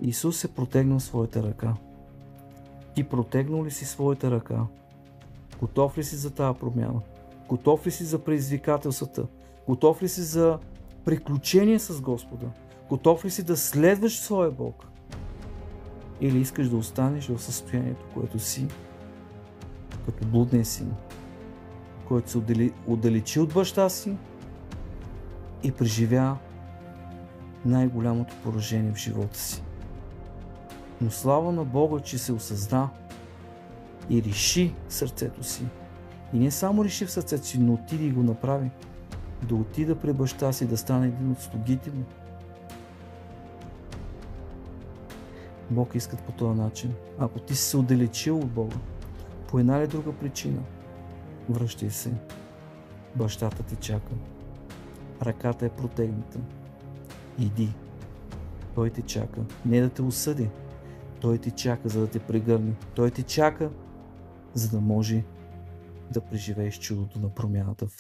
Исус е протегнал своята ръка. Ти протегнал ли си своята ръка? Готов ли си за тази промяна? Готов ли си за предизвикателствата? Готов ли си за приключение с Господа? Готов ли си да следваш своя Бог? Или искаш да останеш в състоянието, което си, като блуден син, който се отдалечи от баща си и преживя най-голямото поражение в живота си. Но слава на Бога, че се осъзна и реши в сърцето си. И не само реши в сърцето си, но отиде и го направи. Да отида при баща си, да стане един от слугите му. Бог иска по този начин. Ако ти си се отдалечил от Бога, по една или друга причина, връщай се. Бащата ти чака. Ръката е протегната. Иди. Той те чака. Не да те осъди. Той те чака, за да те прегърне. Той те чака, за да може да преживееш чудото на промяната в